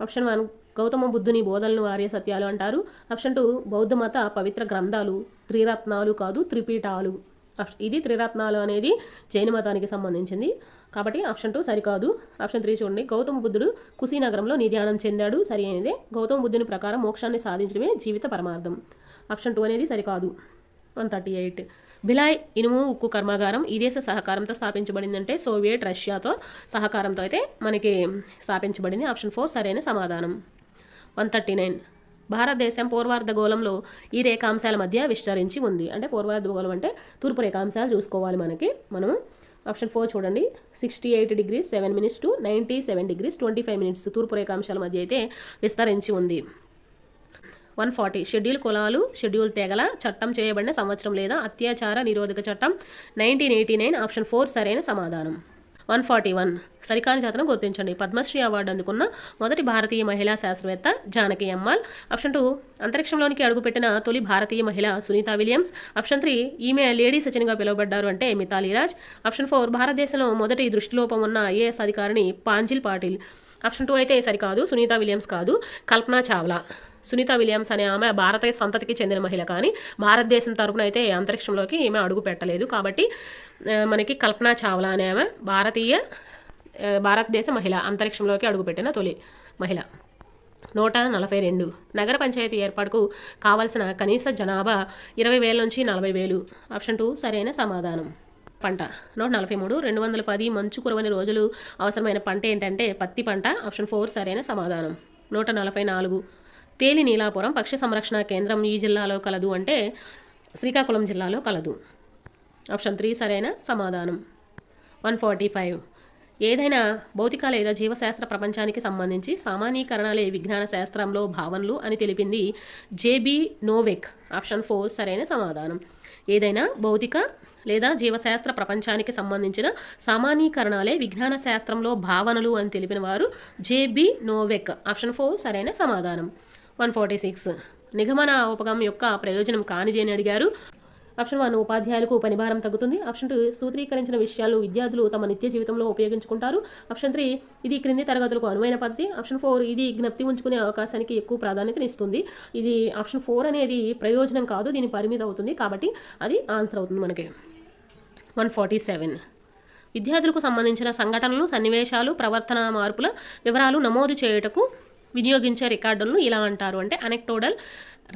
ఆప్షన్ 1 గౌతమ బుద్ధుని బోధనలు ఆర్య సత్యాలు అంటారు. ఆప్షన్ 2 బౌద్ధ మత పవిత్ర గ్రంథాలు త్రిరత్నాలు కాదు త్రిపీఠాలు. ఇది త్రిరత్నాలు అనేది జైన మతానికి సంబంధించింది, కాబట్టి ఆప్షన్ 2 సరికాదు. ఆప్షన్ 3 చూడండి. గౌతమ బుద్ధుడు కుశీనగరంలో నిర్యాణం చెందాడు. సరి అయినదే. గౌతమ బుద్ధుని ప్రకారం మోక్షాన్ని సాధించడమే జీవిత పరమార్థం. ఆప్షన్ 2 అనేది సరికాదు. 138 భిలాయ్ ఇనుము ఉక్కు కర్మాగారం ఈ దేశ సహకారంతో స్థాపించబడిందంటే సోవియట్ రష్యాతో సహకారంతో అయితే మనకి స్థాపించబడింది. ఆప్షన్ 4 సరైన సమాధానం. 139 భారతదేశం పూర్వార్ధగోళంలో ఈ రేఖాంశాల మధ్య విస్తరించి ఉంది. అంటే పూర్వార్ధగోళం అంటే తూర్పు రేఖాంశాలు చూసుకోవాలి మనము. ఆప్షన్ 4 చూడండి. 68 degrees 7 minutes to 97 degrees 25 minutes తూర్పు రేఖాంశాల మధ్య అయితే విస్తరించి ఉంది. 140 షెడ్యూల్ కులాలు షెడ్యూల్ తెగల చట్టం చేయబడిన సంవత్సరం లేదా అత్యాచార నిరోధక చట్టం 1989. ఆప్షన్ 4 సరైన సమాధానం. 141 సరికాని జాతను గుర్తించండి. పద్మశ్రీ అవార్డు అందుకున్న మొదటి భారతీయ మహిళా శాస్త్రవేత్త జానకి అమ్మాల్. ఆప్షన్ 2 అంతరిక్షంలోనికి అడుగుపెట్టిన తొలి భారతీయ మహిళ సునీతా విలియమ్స్. ఆప్షన్ 3 ఈమె లేడీ సచిన్గా పిలువబడ్డారు అంటే మితాలీ రాజ్. ఆప్షన్ 4 భారతదేశంలో మొదటి దృష్టిలోపం ఉన్న ఐఏఎస్ అధికారిని పాంజిల్ పాటిల్. ఆప్షన్ 2 అయితే సరికాదు. సునీతా విలియమ్స్ కాదు, కల్పనా చావ్లా. సునీతా విలియమ్స్ అనే ఆమె భారతీయ సంతతికి చెందిన మహిళ, కానీ భారతదేశం తరపున అయితే అంతరిక్షంలోకి ఈమె అడుగు పెట్టలేదు. కాబట్టి మనకి కల్పనా చావ్లా అనే ఆమె భారతదేశ మహిళ, అంతరిక్షంలోకి అడుగుపెట్టిన తొలి మహిళ. 142 నగర పంచాయతీ ఏర్పాటుకు కావాల్సిన కనీస జనాభా 20,000 నుంచి 40,000. ఆప్షన్ 2 సరైన సమాధానం. పంట 143 210 మంచు కురవని రోజులు అవసరమైన పంట ఏంటంటే పత్తి పంట. ఆప్షన్ 4 సరైన సమాధానం. 144 తేలి నీలాపురం పక్షి సంరక్షణ కేంద్రం ఈ జిల్లాలో కలదు అంటే శ్రీకాకుళం జిల్లాలో కలదు. ఆప్షన్ 3 సరైన సమాధానం. 145 ఏదైనా భౌతిక లేదా జీవశాస్త్ర ప్రపంచానికి సంబంధించి సామాన్యీకరణలే విజ్ఞాన శాస్త్రంలో భావనలు అని తెలిపింది జేబీ నోవెక్. ఆప్షన్ 4 సరైన సమాధానం. ఏదైనా భౌతిక లేదా జీవశాస్త్ర ప్రపంచానికి సంబంధించిన సామాన్యీకరణలే విజ్ఞాన శాస్త్రంలో భావనలు అని తెలిపిన వారు జేబీ నోవెక్. ఆప్షన్ 4 సరైన సమాధానం. 146 నిగమన ఉపగమం యొక్క ప్రయోజనం కానిది అని అడిగారు. ఆప్షన్ 1 ఉపాధ్యాయులకు పనిభారం తగ్గుతుంది. ఆప్షన్ 2 సూత్రీకరించిన విషయాలు విద్యార్థులు తమ నిత్య జీవితంలో ఉపయోగించుకుంటారు. ఆప్షన్ 3 ఇది క్రింది తరగతులకు అనువైన పద్ధతి. ఆప్షన్ 4 ఇది జ్ఞప్తి ఉంచుకునే అవకాశానికి ఎక్కువ ప్రాధాన్యతనిస్తుంది. ఇది ఆప్షన్ 4 అనేది ప్రయోజనం కాదు, దీని పరిమితి అవుతుంది, కాబట్టి అది ఆన్సర్ అవుతుంది మనకి. 147 విద్యార్థులకు సంబంధించిన సంఘటనలు సన్నివేశాలు ప్రవర్తన మార్పుల వివరాలు నమోదు చేయుటకు వినియోగించే రికార్డులను ఇలా అంటారు అంటే అనెక్టోడల్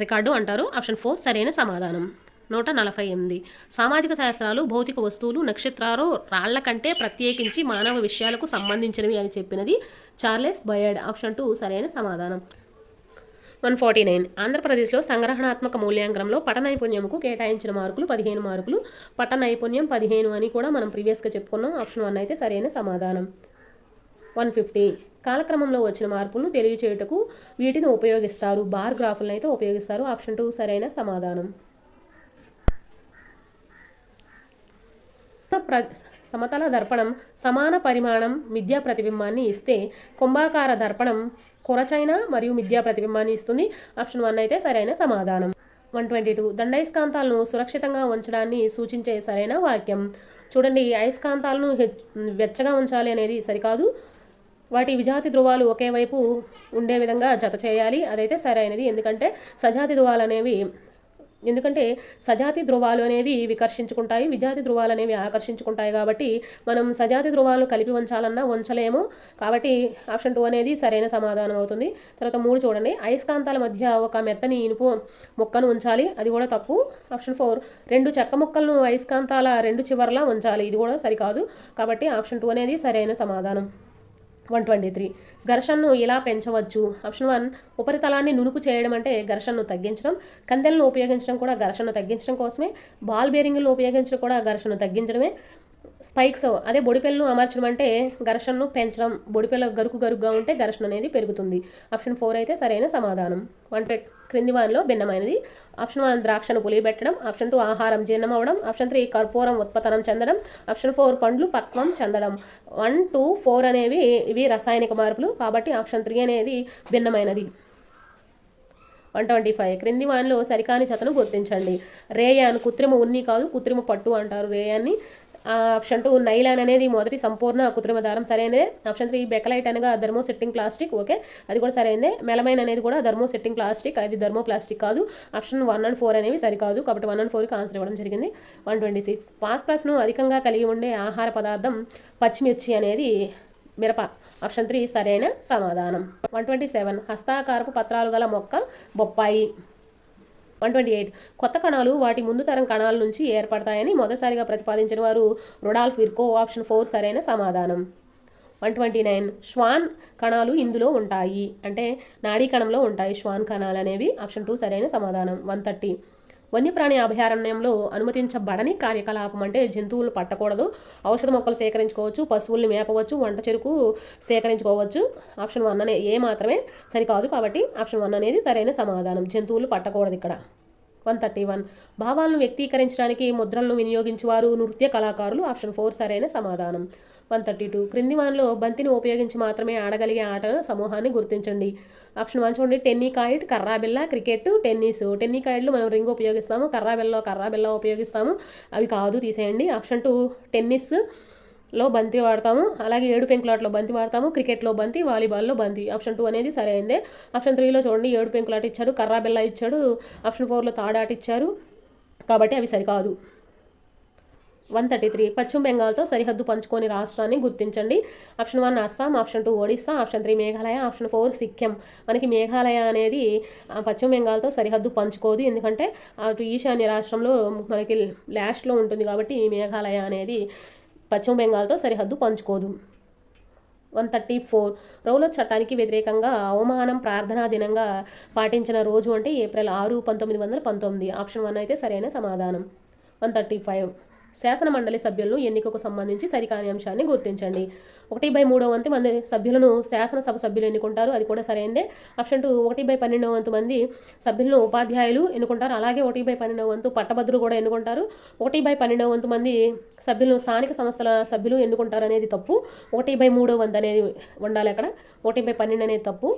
రికార్డు అంటారు. ఆప్షన్ 4 సరైన సమాధానం. 148 సామాజిక శాస్త్రాలు భౌతిక వస్తువులు నక్షత్రాలు రాళ్ల కంటే ప్రత్యేకించి మానవ విషయాలకు సంబంధించినవి అని చెప్పినది చార్లెస్ బయర్డ్. ఆప్షన్ 2 సరైన సమాధానం. 149. ఆంధ్రప్రదేశ్లో సంగ్రహణాత్మక మూల్యాంకనంలో పట నైపుణ్యంకు కేటాయించిన మార్కులు 15 మార్కులు. పట నైపుణ్యం 15 అని కూడా మనం ప్రీవియస్గా చెప్పుకున్నాం. ఆప్షన్ 1 అయితే సరైన సమాధానం. 150. కాలక్రమంలో వచ్చిన మార్పులను తెలియచేయుటకు వీటిని ఉపయోగిస్తారు. బార్ గ్రాఫులను అయితే ఉపయోగిస్తారు. ఆప్షన్ 2 సరైన సమాధానం. సమతల దర్పణం సమాన పరిమాణం మిథ్యా ప్రతిబింబాన్ని ఇస్తే కుంభాకార దర్పణం కొరచైన మరియు మిథ్యా ప్రతిబింబాన్ని ఇస్తుంది. ఆప్షన్ 1 అయితే సరైన సమాధానం. 122. దండయస్కాంతాలను సురక్షితంగా ఉంచడాన్ని సూచించే సరైన వాక్యం. చూడండి, అయస్కాంతాలను వెచ్చగా ఉంచాలి అనేది సరికాదు. వాటి విజాతి ధ్రువాలు ఒకే వైపు ఉండే విధంగా జత చేయాలి, అదైతే సరైనది. ఎందుకంటే సజాతి ధ్రువాలు అనేవి వికర్షించుకుంటాయి, విజాతి ధ్రువాలు అనేవి ఆకర్షించుకుంటాయి. కాబట్టి మనం సజాతి ధ్రువాలను కలిపి ఉంచాలన్నా ఉంచలేము. కాబట్టి ఆప్షన్ 2 అనేది సరైన సమాధానం అవుతుంది. తర్వాత 3 చూడండి, అయస్కాంతాల మధ్య ఒక మెత్తని ఇనుపు ముక్కను ఉంచాలి, అది కూడా తప్పు. ఆప్షన్ 4, 2 చెక్క ముక్కలను అయస్కాంతాల 2 చివర్లా ఉంచాలి, ఇది కూడా సరికాదు. కాబట్టి ఆప్షన్ 2 అనేది సరైన సమాధానం. 123. ఘర్షణను ఇలా పెంచవచ్చు. ఆప్షన్ 1, ఉపరితలాన్ని నునుపు చేయడం అంటే ఘర్షణను తగ్గించడం. కందెలను ఉపయోగించడం కూడా ఘర్షణను తగ్గించడం కోసమే. బాల్ బేరింగ్లను ఉపయోగించడం కూడా ఘర్షణను తగ్గించడమే. స్పైక్స్ అదే బొడిపెలను అమర్చడం అంటే ఘర్షణను పెంచడం. బొడిపెల గరుకుగా ఉంటే ఘర్షణ అనేది పెరుగుతుంది. ఆప్షన్ 4 అయితే సరైన సమాధానం. క్రింది వానిలో భిన్నమైనది. ఆప్షన్ 1, ద్రాక్షను పులియబెట్టడం. ఆప్షన్ 2, ఆహారం జీర్ణం అవ్వడం. ఆప్షన్ 3, కర్పూరం ఉత్పతనం చెందడం. ఆప్షన్ 4, పండ్లు పక్వం చెందడం. 1, 2, 4 అనేవి ఇవి రసాయనిక మార్పులు, కాబట్టి ఆప్షన్ 3 అనేది భిన్నమైనది. 125. క్రింది వానిలో సరికాని జతను గుర్తించండి. రేయాన్ కృత్రిమ ఉన్ని కాదు, కృత్రిమ పట్టు అంటారు రేయాన్ని. ఆప్షన్ 2, నైలాన్ అనేది మొదటి సంపూర్ణ కృత్రిమ దారం, సరైనదే. ఆప్షన్ 3, బెకలైట్ అనగా థర్మో సెట్టింగ్ ప్లాస్టిక్, ఓకే, అది కూడా సరైనదే. మెలమైన్ అనేది కూడా థర్మో సెట్టింగ్ ప్లాస్టిక్, అది థర్మో ప్లాస్టిక్ కాదు. ఆప్షన్ 1 and 4 అనేవి సరికాదు, కాబట్టి 1 and 4కి ఆన్సర్ ఇవ్వడం జరిగింది. 126. ఫాస్ఫరస్ను అధికంగా కలిగి ఉండే ఆహార పదార్థం పచ్చిమిర్చి అనేది మిరప. ఆప్షన్ 3 సరైన సమాధానం. 127. హస్తాకారపు పత్రాలు గల మొక్క బొప్పాయి. 128. కొత్త కణాలు వాటి ముందు తరం కణాల నుంచి ఏర్పడతాయని మొదటిసారిగా ప్రతిపాదించిన వారు రొడాల్ఫ్ విర్కో. ఆప్షన్ 4 సరైన సమాధానం. 129. శ్వాన్ కణాలు ఇందులో ఉంటాయి, అంటే నాడీ కణంలో ఉంటాయి శ్వాన్ కణాలు అనేవి. ఆప్షన్ 2 సరైన సమాధానం. 130. వన్యప్రాణి అభయారణ్యంలో అనుమతించబడని కార్యకలాపం అంటే జంతువులు పట్టకూడదు, ఔషధ మొక్కలు సేకరించుకోవచ్చు, పశువుల్ని మేపవచ్చు, వంట చెరుకు సేకరించుకోవచ్చు. ఆప్షన్ 1 అనే ఏ మాత్రమే సరికాదు, కాబట్టి ఆప్షన్ 1 అనేది సరైన సమాధానం. జంతువులు పట్టకూడదు ఇక్కడ. 131. భావాలను వ్యక్తీకరించడానికి ముద్రలను వినియోగించువారు నృత్య కళాకారులు. ఆప్షన్ 4 సరైన సమాధానం. 132. క్రింది వానిలో బంతిని ఉపయోగించి మాత్రమే ఆడగలిగే ఆటల సమూహాన్ని గుర్తించండి. ఆప్షన్ 1 చూడండి, టెన్నికాయిడ్, కర్రాబిల్ల, క్రికెట్, టెన్నిస్. టెన్నికాయిడ్లు మనం రింగ్ ఉపయోగిస్తాము, కర్రాబిల్ల ఉపయోగిస్తాము, అవి కాదు, తీసేయండి. ఆప్షన్ 2, టెన్నిస్లో బంతి వాడతాము, అలాగే 7 పెంకులాటలో బంతి వాడతాము, క్రికెట్లో బంతి, వాలీబాల్లో బంతి. ఆప్షన్ 2 అనేది సరైనదే. ఆప్షన్ 3లో చూడండి, 7 పెంకులాట ఇచ్చాడు, కర్రాబిల్ల ఇచ్చాడు, ఆప్షన్ 4లో తాడాట ఇచ్చారు, కాబట్టి అవి సరికాదు. 133. పశ్చిమ బెంగాల్తో సరిహద్దు పంచుకొని రాష్ట్రాన్ని గుర్తించండి. Option 1 Assam, option 2 Odisha, option 3 Meghalaya, option 4 Sikkim. మనకి మేఘాలయ అనేది పశ్చిమ బెంగాల్తో సరిహద్దు పంచుకోదు, ఎందుకంటే అటు ఈశాన్య రాష్ట్రంలో మనకి లాస్ట్లో ఉంటుంది, కాబట్టి మేఘాలయ అనేది పశ్చిమ బెంగాల్తో సరిహద్దు పంచుకోదు. 134. రౌలత్ చట్టానికి వ్యతిరేకంగా అవమానం ప్రార్థనా దినంగా పాటించిన రోజు అంటే ఏప్రిల్ 6, 1919. ఆప్షన్ 1 అయితే సరైన సమాధానం. 135. శాసన మండలి సభ్యులను ఎన్నికకు సంబంధించి సరికాని అంశాన్ని గుర్తించండి. 1/3 వంతు మంది సభ్యులను శాసనసభ సభ్యులు ఎన్నుకుంటారు, అది కూడా సరైనదే. ఆప్షన్ 2, 1/12 వంతు మంది సభ్యులను ఉపాధ్యాయులు ఎన్నుకుంటారు, అలాగే 1/12 వంతు పట్టభద్రులు కూడా ఎన్నుకుంటారు. 1/12 వంతు మంది సభ్యులను స్థానిక సంస్థల సభ్యులు ఎన్నుకుంటారు అనేది తప్పు. 1/3 వంతు అనేది ఉండాలి అక్కడ, 1/12 అనేది తప్పు.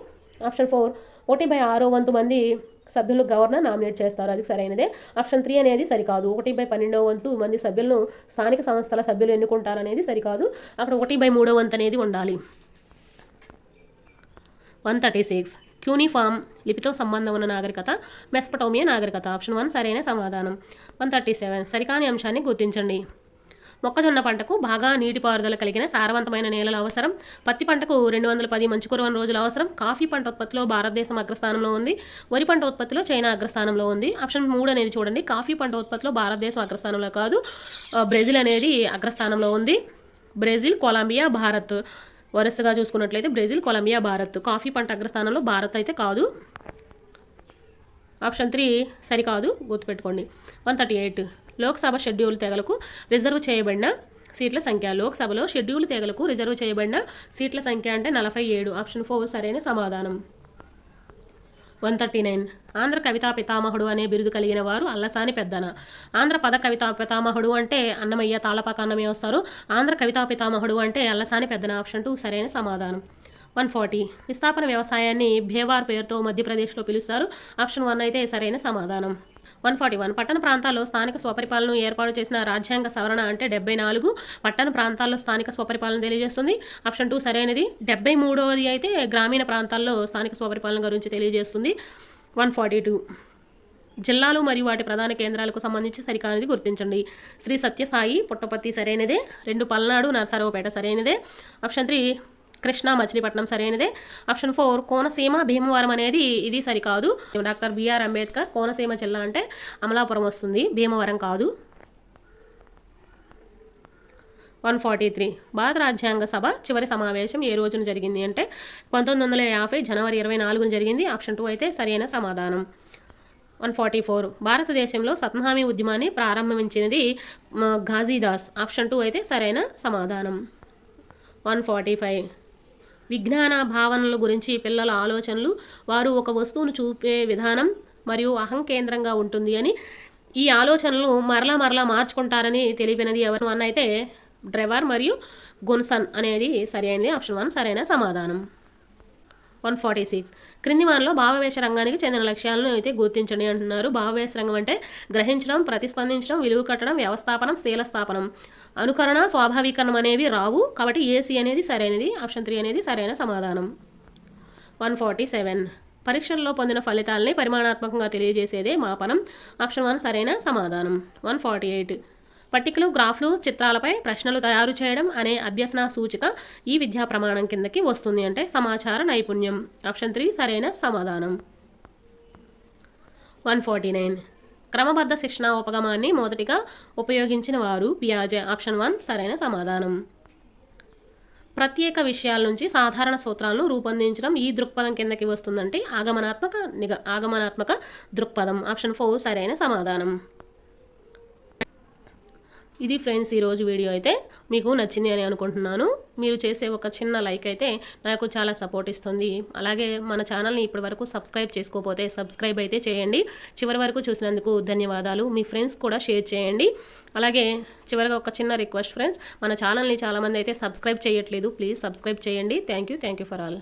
ఆప్షన్ 4, 1/6 వంతు మంది సభ్యులు గవర్నర్ నామినేట్ చేస్తారు, అది సరైనదే. ఆప్షన్ 3 అనేది సరికాదు. 1/12 వంతు మంది సభ్యులను స్థానిక సంస్థల సభ్యులు ఎన్నుకుంటారు అనేది సరికాదు, అక్కడ 1/3 వంతు అనేది ఉండాలి. 136. క్యూనిఫామ్ లిపితో సంబంధం ఉన్న నాగరికత మెస్పటోమియా నాగరికత. ఆప్షన్ 1 సరైన సమాధానం. 137. సరికాని అంశాన్ని గుర్తించండి. మొక్కజొన్న పంటకు బాగా నీటిపారుదల కలిగిన సారవంతమైన నేలలు అవసరం. పత్తి పంటకు 210 మంచు కురవని రోజులు అవసరం. కాఫీ పంట ఉత్పత్తిలో భారతదేశం అగ్రస్థానంలో ఉంది. వరి పంట ఉత్పత్తిలో చైనా అగ్రస్థానంలో ఉంది. ఆప్షన్ 3 అనేది చూడండి, కాఫీ పంట ఉత్పత్తిలో భారతదేశం అగ్రస్థానంలో కాదు, బ్రెజిల్ అనేది అగ్రస్థానంలో ఉంది. బ్రెజిల్, కొలంబియా, భారత్ వరుసగా చూసుకున్నట్లయితే బ్రెజిల్, కొలంబియా, భారత్. కాఫీ పంట అగ్రస్థానంలో భారత్ అయితే కాదు. ఆప్షన్ 3 సరికాదు, గుర్తుపెట్టుకోండి. 138 లోక్సభ షెడ్యూల్ తెగలకు రిజర్వ్ చేయబడిన సీట్ల సంఖ్య. లోక్సభలో షెడ్యూల్ తెగలకు రిజర్వ్ చేయబడిన సీట్ల సంఖ్య అంటే 47. ఆప్షన్ 4 సరైన సమాధానం. 139 ఆంధ్ర కవితా పితామహుడు అనే బిరుదు కలిగిన వారు అల్లసాని పెద్దన. ఆంధ్ర పద కవితా పితామహుడు అంటే అన్నమయ్య, తాళపాక అన్నమయ్య వస్తారు. ఆంధ్ర కవితా పితామహుడు అంటే అల్లసాని పెద్దన. ఆప్షన్ 2 సరైన సమాధానం. 140 విస్థాపన వ్యవసాయాన్ని భేవార్ పేరుతో మధ్యప్రదేశ్లో పిలుస్తారు. ఆప్షన్ 1 అయితే సరైన సమాధానం. 141 పట్టణ ప్రాంతాల్లో స్థానిక స్వపరిపాలన ఏర్పాటు చేసిన రాజ్యాంగ సవరణ అంటే 74 పట్టణ ప్రాంతాల్లో స్థానిక స్వపరిపాలన తెలియజేస్తుంది. ఆప్షన్ 2 సరైనది. 73వది అయితే గ్రామీణ ప్రాంతాల్లో స్థానిక స్వపరిపాలన గురించి తెలియజేస్తుంది. 142 జిల్లాలు మరియు వాటి ప్రధాన కేంద్రాలకు సంబంధించి సరికానిది గుర్తించండి. శ్రీ సత్యసాయి పుట్టపర్తి సరైనదే. 2 పల్నాడు నరసరావుపేట సరైనదే. ఆప్షన్ 3 కృష్ణా మచిలీపట్నం సరైనదే. ఆప్షన్ 4 కోనసీమ భీమవరం అనేది ఇది సరికాదు. డాక్టర్ బిఆర్ అంబేద్కర్ కోనసీమ జిల్లా అంటే అమలాపురం వస్తుంది, భీమవరం కాదు. 143 భారత రాజ్యాంగ సభ చివరి సమావేశం ఏ రోజున జరిగింది అంటే 1950 జనవరి 24న జరిగింది. ఆప్షన్ 2 అయితే సరైన సమాధానం. 144 భారతదేశంలో సత్నామీ ఉద్యమాన్ని ప్రారంభించినది ఘాజీదాస్. ఆప్షన్ 2 అయితే సరైన సమాధానం. 145 విజ్ఞాన భావనల గురించి పిల్లల ఆలోచనలు వారు ఒక వస్తువును చూపే విధానం మరియు అహంకేంద్రంగా ఉంటుంది అని ఈ ఆలోచనలు మరలా మార్చుకుంటారని తెలిపినది ఎవరు అన్న అయితే డ్రెవర్ మరియు గున్సన్ అనేది సరైనది. ఆప్షన్ 1 సరైన సమాధానం. 146 క్రింది వారిలో భావవేశ రంగానికి చెందిన లక్ష్యాలను అయితే గుర్తించండి అంటున్నారు. భావవేశ రంగం అంటే గ్రహించడం, ప్రతిస్పందించడం, విలువ కట్టడం, వ్యవస్థాపనం, శీలస్థాపనం, అనుకరణ, స్వాభావీకరణం అనేవి రావు. కాబట్టి ఏసీ అనేది సరైనది. ఆప్షన్ 3 అనేది సరైన సమాధానం. 147 పరీక్షల్లో పొందిన ఫలితాలని పరిమాణాత్మకంగా తెలియజేసేదే మాపనం. ఆప్షన్ 1 సరైన సమాధానం. 148 పట్టికలు, గ్రాఫ్లు, చిత్రాలపై ప్రశ్నలు తయారు చేయడం అనే అభ్యసన సూచిక ఈ విద్యా ప్రమాణం కిందకి వస్తుంది అంటే సమాచార నైపుణ్యం. ఆప్షన్ 3 సరైన సమాధానం. 149 క్రమబద్ధ శిక్షణ ఉపగమాన్ని మొదటిగా ఉపయోగించిన వారు పియాజే. ఆప్షన్ 1 సరైన సమాధానం. ప్రత్యేక విషయాల నుంచి సాధారణ సూత్రాలను రూపొందించడం ఈ దృక్పథం కిందకి వస్తుందంటే ఆగమనాత్మక దృక్పథం. ఆప్షన్ 4 సరైన సమాధానం. ఇది ఫ్రెండ్స్ ఈరోజు వీడియో అయితే మీకు నచ్చింది అని అనుకుంటున్నాను. మీరు చేసే ఒక చిన్న లైక్ అయితే నాకు చాలా సపోర్ట్ ఇస్తుంది. అలాగే మన ఛానల్ని ఇప్పటి వరకు సబ్స్క్రైబ్ చేసుకోకపోతే సబ్స్క్రైబ్ అయితే చేయండి. చివరి వరకు చూసినందుకు ధన్యవాదాలు. మీ ఫ్రెండ్స్ కూడా షేర్ చేయండి. అలాగే చివరిగా ఒక చిన్న రిక్వెస్ట్ ఫ్రెండ్స్, మన ఛానల్ని చాలామంది అయితే సబ్స్క్రైబ్ చేయట్లేదు. ప్లీజ్ సబ్స్క్రైబ్ చేయండి. Thank you for all.